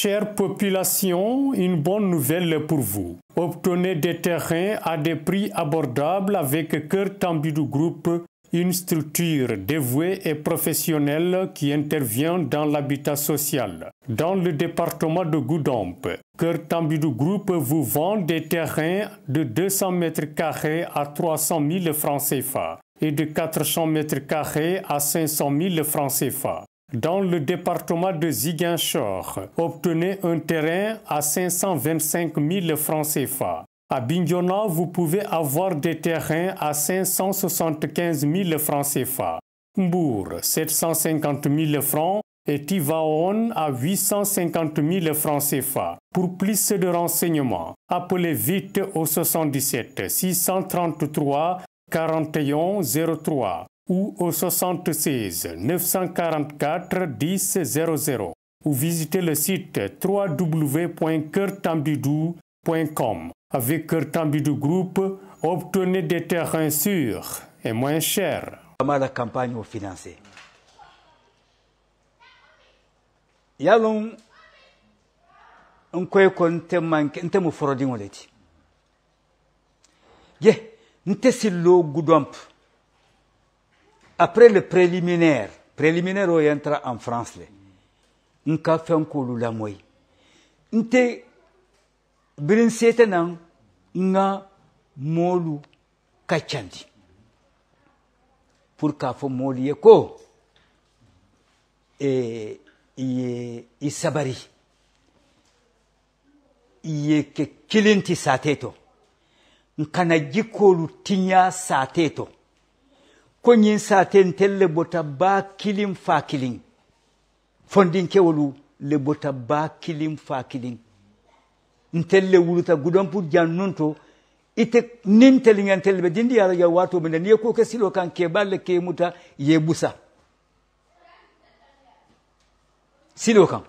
Chère population, une bonne nouvelle pour vous. Obtenez des terrains à des prix abordables avec Cœur Tambidou Group, une structure dévouée et professionnelle qui intervient dans l'habitat social. Dans le département de Goudomp, Cœur Tambidou Group vous vend des terrains de 200 m² à 300 000 francs CFA et de 400 m² à 500 000 francs CFA. Dans le département de Ziguinchor, obtenez un terrain à 525 000 francs CFA. À Bignona, vous pouvez avoir des terrains à 575 000 francs CFA. Mbour, 750 000 francs et Tivaouane à 850 000 francs CFA. Pour plus de renseignements, appelez vite au 77 633 41 03 ou au 76 944 10 00 ou visitez le site www.coeurtambidou.com. Avec Cœur Tambidou Group, obtenez des terrains sûrs et moins chers. La campagne financée. Yalon on koy kon te manke nte mo forodi ngoleti. Ye nte sillo Goudomp. Après le préliminaire où il entra en France, on a fait un coup de moy. Nte birin setenan nga molu kachandi. Pour ka fo moli ko e sabari. Iye ke kilinti sateto. Nkana jikolu tinya sateto. Konyin saten tel le bota ba kilim fa kiling. Fondin kewolu le bota ba kilim fa kiling. Ntel le wuluta Goudomp jannunto ite nintel ngantel be dindi yara ya wato mena ne ko ke silo kan ke balle ke muta ye busa. Silo kan.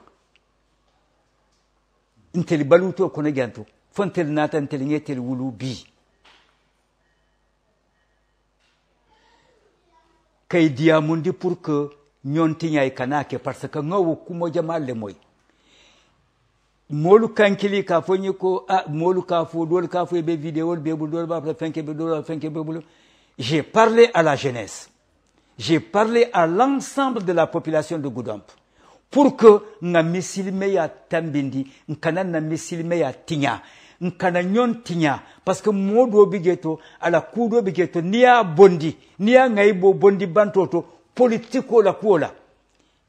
Ntel baluto kono ganto. Fontel nata ntel ngetel wulu bi. Kay diamundi pour que nyonti nyay kanake parce que ngawo kumo jamal le moy molu kankili ka fonyi ko molu ka fo dol ka fo be vidéo be bu dol ba fenke be dol fenke be bulu. J'ai parlé à la jeunesse, j'ai parlé à l'ensemble de la population de Goudomp pour que nga misilme ya tambindi nkana na misilme ya tinya nkana nyon tinya parce que modo bigeto ala kudo bigeto niya bondi niya ngaibo bondi bantoto politiko la kuola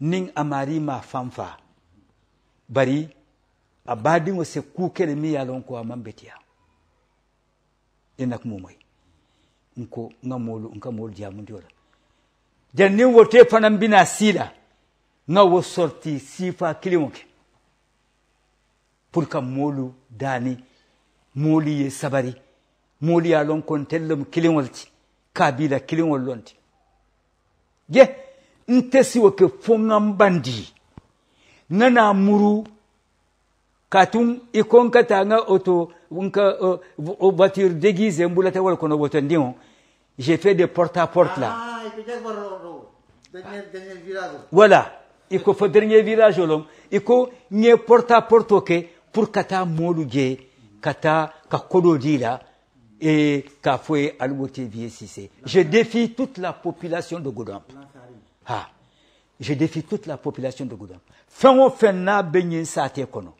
ning amari ma famfa bari abadi ngo se kukele mi yalon ko amambetia enak momoy nko ngamolu nkamol diamundi wala janni wote fanam bina sila ngawo sorti sifa kiliwonke pour ka molu dani moli ye sabari moli ya lon kon tellum kiliwolti kabila kiliwol lonti je ntesi woke fongam bandi nana muru katun ikon katanga auto unka voiture déguisée mbulata wala kono woto ndion j'ai fait des porte à porte là voilà il faut dernier village lom il faut nye porte à porte ok pour kata molu je kata ka kodo dila et ka foué alwote vie cissé. Je défie toute la population de Goudomp. Je défie toute la population de Goudomp. Fengo fenna benyin sate kono.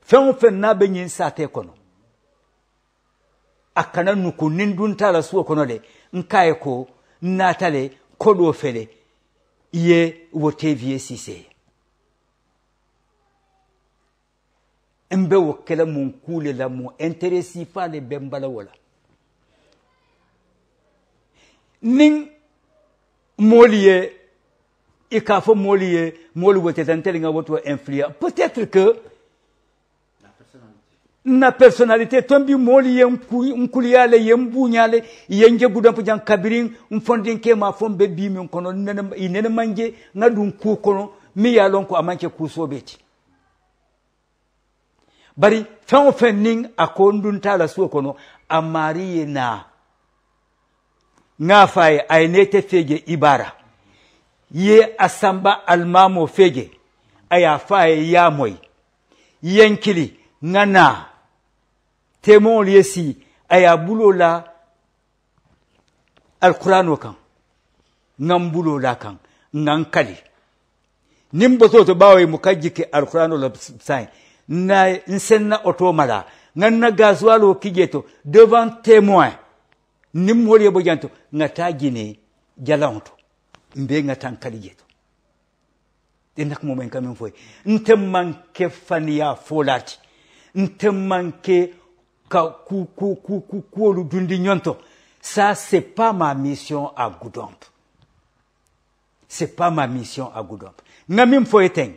Fengo fenna benyin sate kono. Akana nuku nindunta la suo kono de nkaye ko natale kodo fele iye wote vie cissé. Mbe wokela mon kule la mon intéressé pas les bembala wala ning moliye ikafo moliye molu wote tantel nga woto influent peut-être que na personnalité tombi moliye nkuliyale yembunyale yenje Goudomp jan kabirin mfondin ke ma fombe bi mi kono nene manje ngadun ku kono mi yalon ko amanke ku sobeti bari fen ning akondun tala suo kono amari na ngafaye aynete fege ibara ye asamba almamo fege aya fa ya moy yankili ngana temon liesi aya bulola alquran kan ngam bulola kan ngankali nimboto to bawe mukajike alquran la sai na nsenna otomala nganna gazwalo kijeto devant témoin nimwole bojanto ngata gine jalanto mbe ngata kalijeto denak mo men kamen foy ntemanke fania folati ntemanke ka ku lu dundi nyonto. Ça c'est pas ma mission à Goudomp. C'est pas ma mission à Goudomp. Ngamim foy teng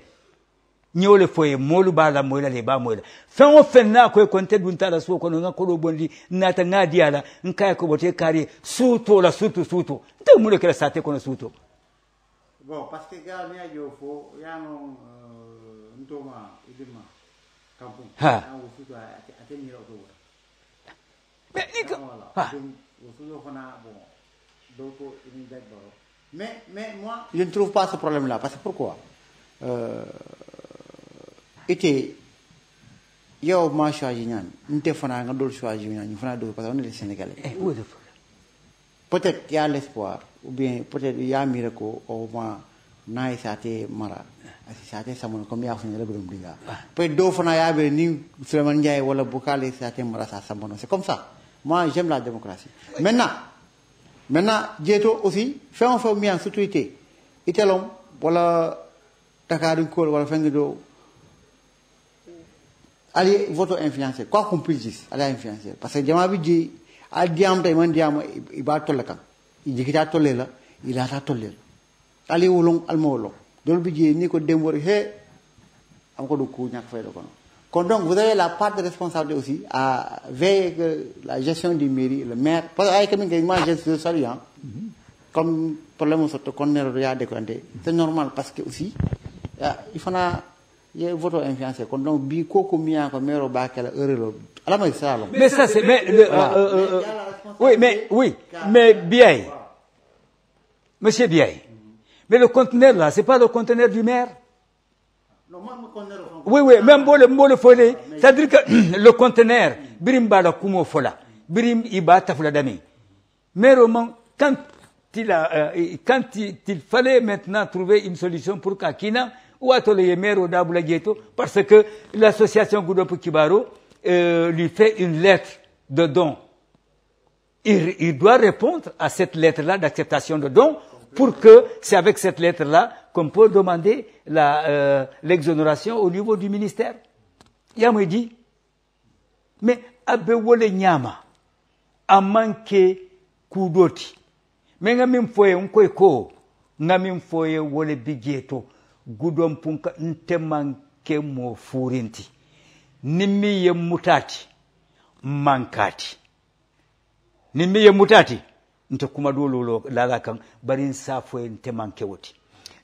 nyole foye molu bala mola le ba mola fa on fenna ko konte dun tala so ko nga ko bondi nata ngadi ala nkaya ko bote kari suto la suto te mule kala sate ko suto bon parce que gars ni ajo fo ya no ntoma idima kampu ha on suto ate ni ro do mais iko ha on suto fana bon donc il est d'accord mais moi je ne trouve pas ce problème là parce que pourquoi été yow ma choisi ñaan nte fana nga dol choisi ñaan ñu fana do parce qu'on est les Sénégalais où est le problème peut-être il y a l'espoir ou bien peut-être il y a un miracle au moins naay saté mara asi saté samon comme ya fana la borom diga peut do fana ya be ni Souleymane Ndiaye wala Bokale saté mara sa samon c'est comme ça moi j'aime la démocratie maintenant Dieto aussi fait un peu bien sécurité itelom wala Dakar ko wala fengi do allez vote influencer quoi qu'on puisse dire allez influencer parce que jama bi ji al diam tay man diam iba tolaka jikita tolela ila ta tolela allez wolong almolo dol bi ji ni ko dembori he am ko do ku ñak fay do kon donc vous avez la part de responsabilité aussi à veiller que la gestion du mairie le maire parce que ay comme que moi je salue hein comme problème surtout qu'on ne ya décanté c'est normal parce que aussi il faut y voto influencé kon donc bi koko miya ko mero bakela heureux ala may salon mais ça c'est mais mais bien monsieur bien mais le conteneur là c'est pas le conteneur du maire non moi me conteneur oui même le folé c'est à dire que le conteneur birim bala kumo fola birim iba tafula dami mais quand il fallait maintenant trouver une solution pour Kakina ou à Tolé Mero d'Aboula Ghetto, parce que l'association Goudomp Kibaro lui fait une lettre de don. Il doit répondre à cette lettre-là d'acceptation de don pour que c'est avec cette lettre-là qu'on peut demander l'exonération au niveau du ministère. Yamwe dit, mais Abewole Nyama a manqué Koudoti. Mais ngamim foye unkoeko, ngamim foye wole bigieto. Goudomp punka ntemanke mo furinti nimmi ye mutati mankati nimmi ye mutati nte kuma dolo lala kan barin safo ntemanke woti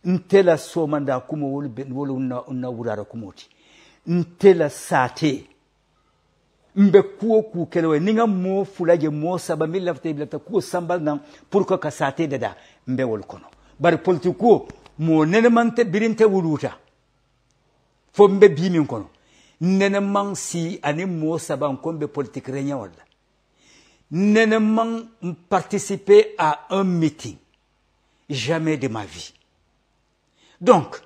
ntela somanda kuma wolu na wurara kumoti ntela sate mbe kuo ku kelewe ninga mo fulaje mo saba milafte bilata ku sambal nan pour que ka sate dada mbe wol kono bar politiko mo nenemante birinte wuluta fo mbe bimin kono neneman si ani mo saban kombe politique réunion wala neneman participer à un meeting jamais de ma vie donc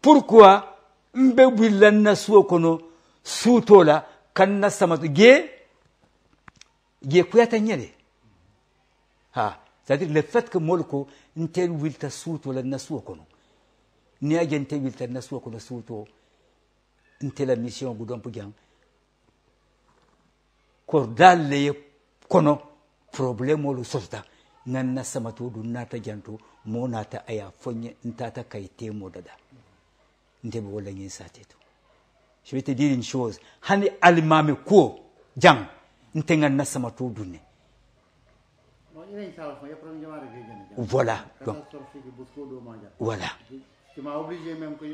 pourquoi mbe wilanna suo kono sutola kanna samatu ge kuyata nyele ha c'est-à-dire le fait que molko ntel wilta suto la nasuo kono ni agente wilta nasuo kono suto ntel la mission Goudomp Diang kordal le kono problème lu sota nanna samatu du nata janto mo nata aya fonye ntata kayte modada ndebe wala nyi sateto je vais te dire une chose hani almame ko jang ntenga na samatu dunne voilà donc voilà tu m'as obligé même que je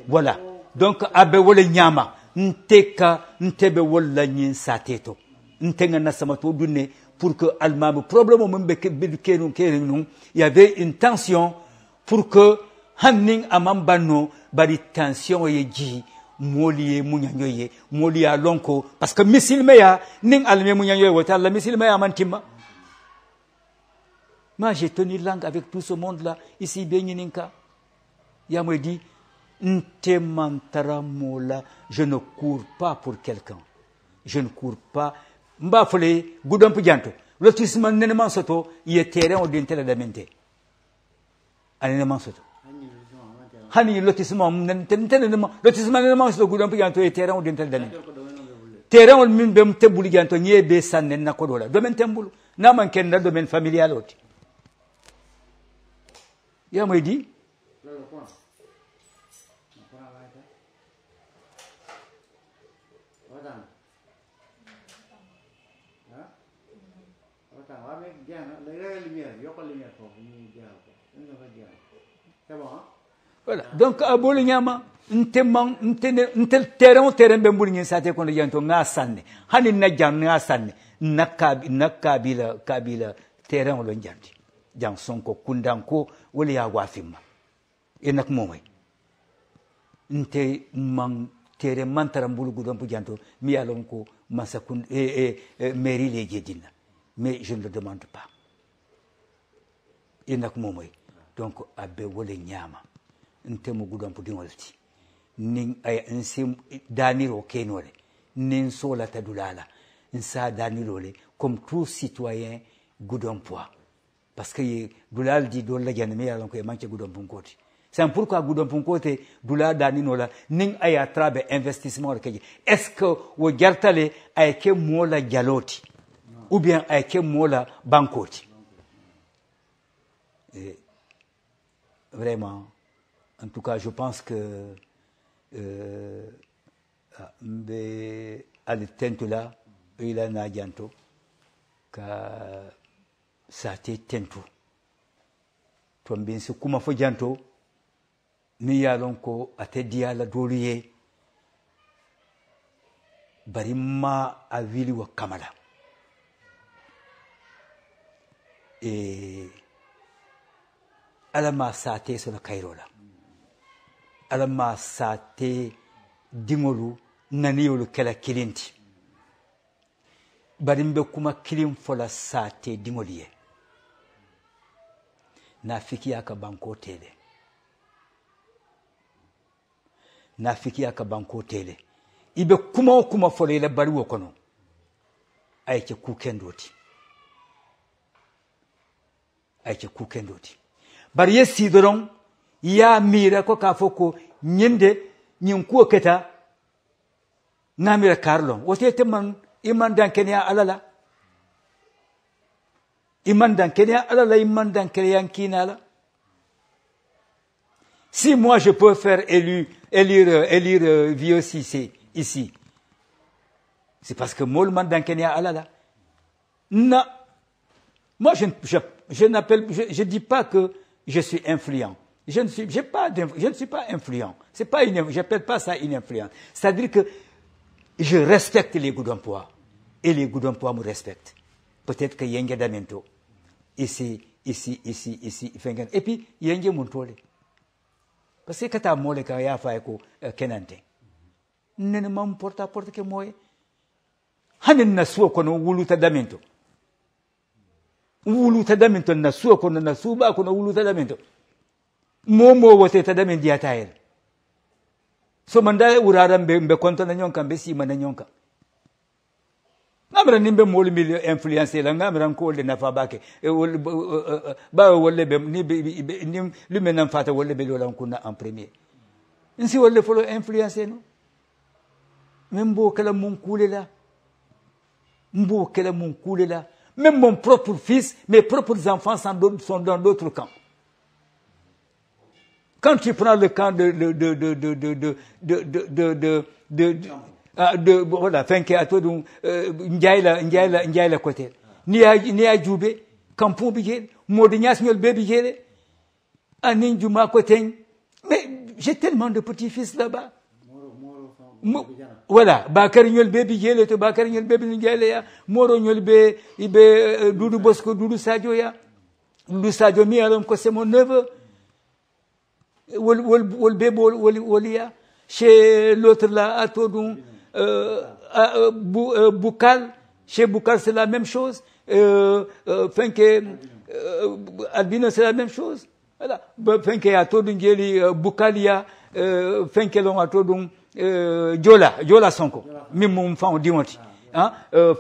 voilà donc abe wala nyama nteka ntebe wala nyin sateto ntenga na samato dunne pour que Almam, problème il y avait une tension pour que Hanning Amambano, bari tension et ji, Molié Mounyanyoye, Molia Lonko, parce que Missil Meya, Ning Alme Mounyanyoye, Watal, la Missil Meya Mantima. Moi, j'ai tenu langue avec tout ce monde-là, ici, Benyininka. Yamwe dit, Ntemantara Mola, je ne cours pas pour quelqu'un. Je ne cours pas. Mbafole, Goudon Pujanto. Lotissement Neneman Soto, il est terrain au dintel de mente. Aneman Soto. Hani lotissement Neneman Soto, Goudon Pujanto, et terrain au dintel de mente. Terrain au Mimbem Tebouliganto, Nye Bessan et Nakodola. Domaine Temboul, Naman Kenda, domaine familial. Yamwe dit, voilà. Donc, à Bolignama, terrain Bembouling, ça te connaît, n'a sanne. Hani Nadjan n'a sanne. Nakabila, terrain au Lonjanti. Dans son co, Kundanko, ou les Awafima. Et Nakmoé. Nte man terrain Mantarambulu Goudon Pujanto, Mialonko, Masakun, Mary les Jedina. Mais je ne le demande pas. Et Nakmoé. Donc, Abe Wole Nyama. Ntemo Goudon Pudingolti. Ning ay nsim daniro kenole. Nin sola tadulala. Nsa danilole. Comme tout citoyen Goudon Poa. Parce que Doulal dit Dola Janame alors que manque Goudon Punkoti. C'est pourquoi Goudon Punkote, Doulal Daninola, Ning ay atrabe investissement. Est-ce que vous gartale ayke mola galoti? Ou bien ayke mola bankoti? Vraiment. En tout cas, je pense que à l'étente-là, il a un dianto, que ça a été tento. Tombé ce kuma fo dianto, ni yalonko a te dia la dolier, barima a vili wa kamala. Et alama sa te sur la kairola. Alama sa te dingolu naniolu kela kilinti. Barimbe kuma kilim fola sa te dingoliye. Nafiki yaka banko tele. Nafiki yaka banko tele. Ibe kuma fola ile bari wokono. Aiche kukendoti. Aiche kukendoti. Bari yesi doron ya mira ko kafoko nyinde nyinkuo keta na mira karlon wote teman iman dan kenya alala iman dan kenya kinala. Si moi je peux faire élire Vieux Cissé ici, c'est parce que moi le man dan kenya alala. Non, moi je dis pas que je suis influent. Je ne suis pas influent. C'est pas j'appelle pas ça une influence. C'est-à-dire que je respecte les Goudonpois. Et les Goudonpois me respectent. Peut-être que Yenga Damento. Ici. Et puis, Yenga Montole. Parce que quand moi, le Kaya Faeko, Kenante. Ne m'emporte à porte que moi. Hanen Nasuo kono Wuluta Damento. Wuluta Damento Nasuo kono Nasuba kono Wuluta Damento. Momo wote tadame diatael. So mandaye urara mbe konto na nyonka mbe sima na nyonka. Ngamra nimbe moli mili influencer la ngamra nkole na fabake. Ba wolle be ni lumena mfata wolle be lola nkuna en premier. Nsi wolle folo influencer no. Membo kala mun kulela. Mbo kala mun kulela. Même mon propre fils, mes propres enfants sont dans d'autres camps. Quand tu prends le camp voilà, fenke ato dum njaila côté. Ni a djoube, kampon bigel, modignas nyol bébé gele, anin djuma côté. Mais j'ai tellement de petits-fils là-bas. voilà bakari ñol be bi jele to bakari ñol be bi jele ya moro ñol be ibe Doudou Bosco Doudou Sadio ya Doudou Sadio mi alon ko c'est mon neveu wol be wol ya chez l'autre là à Todou Boukal chez Boukal c'est la même chose Fenke Albino c'est la même chose voilà Fenke à Todou ngeli Boukalia Fenke long à Todou Jola Sonko mi mum fa on dimonti hein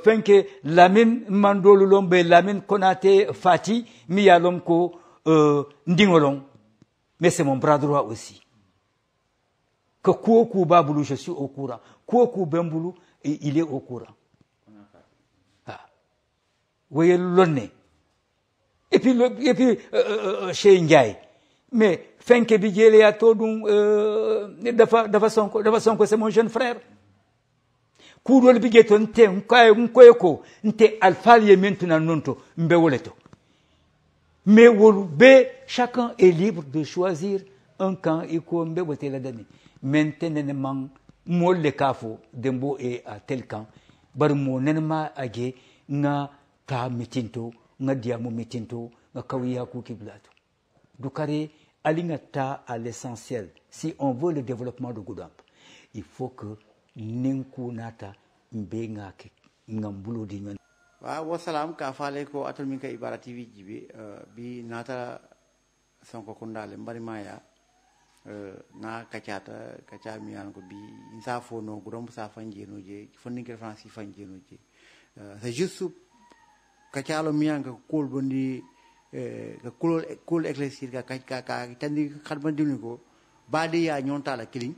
Fenke Lamine Mandolo Lombe Lamine Konaté Fati mi yalom ko ndingolong mais c'est mon bras droit aussi que Kouokou Baboulou je suis au courant Kouokou Bemboulou il est au courant voyez l'onné et puis chez Ndiaye mais Fenke bi jele ya todum dafa sonko c'est mon jeune frère kudol bi geton te nkoyeko nte alfalié maintenant nonto mbe woleto mais wolbe chacun est libre de choisir un camp et ko mbe wote la dami maintenant mol le kafo dembo et à tel camp bar mo nenma age nga ta mitinto nga diamo mitinto nga kawiya ku kiblato dukare alingata à l'essentiel. Si on veut le développement de Goudomp, il faut que ninku nata mbenga ke ngambulo di nyon. Wa salam ka fale ko atul min ka Ibara TV jibi bi nata sonko kundale mbari maya na kacha mi an ko bi insa fo no Goudomp sa fanjeno je fonni ke France fanjeno je c'est juste kacha lo mi an ko kol bondi ka kul éclaircir ka tandi xarban dinu ko badi ya ñonta la kiling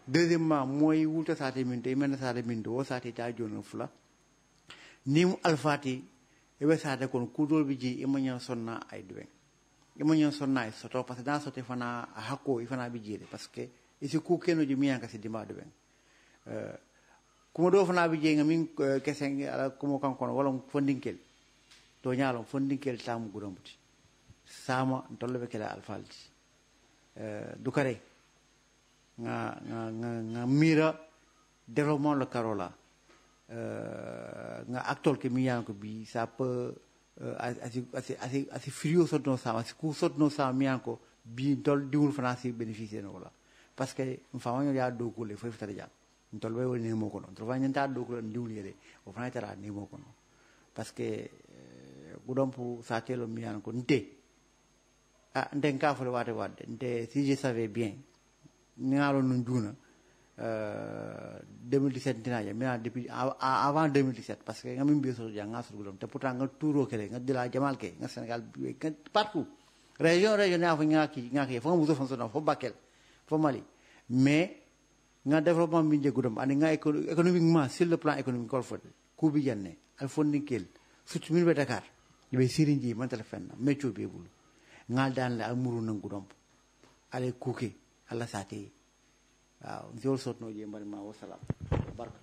deuxièmement moy wulta saté min tay men saté min do saté ta jonu fula nim alfati e be saté kon kudol bi ji imanya sonna ay duwen imanya sonna ay soto parce que dans soté fana hakko ifana bi jide parce que isi ku keno ji miyan ka si dima duwen kuma do fana bi je ngamin kesen ala kuma kan kon wala fondinkel to ñalo fondinkel tamu Goudomp sama ntollo be kala alfalti dukare nga mira développement le carola nga acteur ke mi yanko bi ça peut assez frio sotno sama asi ku sotno sama mi yanko bi tol diwul français bénéficier no wala parce que mfama ñu ya do ko le fo fitata jam ntol way woni mo ko non trova ñanta do ko diwul yede o fana tara ni mo ko non parce que Goudomp sa telo mi yanko nte ndenka fo wate wadde nte si je savais bien ngalo non duna 2017 dinaje mais depuis avant 2017 parce que ngam mbi so jang ngasur Goudomp te pourtant nga touro kele nga dila jamal ke nga Sénégal partout région fa ngaki fo mu so fon fo Bakel fo Mali mais nga développement bi Goudomp ani nga économiquement sur le plan économique ko fo ku bi janne al fondinkel surtout min be Dakar ibe sirinji man téléphone métio be bulu ngal dan la amuru nan Goudomp ale kuke alla sate waaw ndiol sotno je mbari ma wa salam barka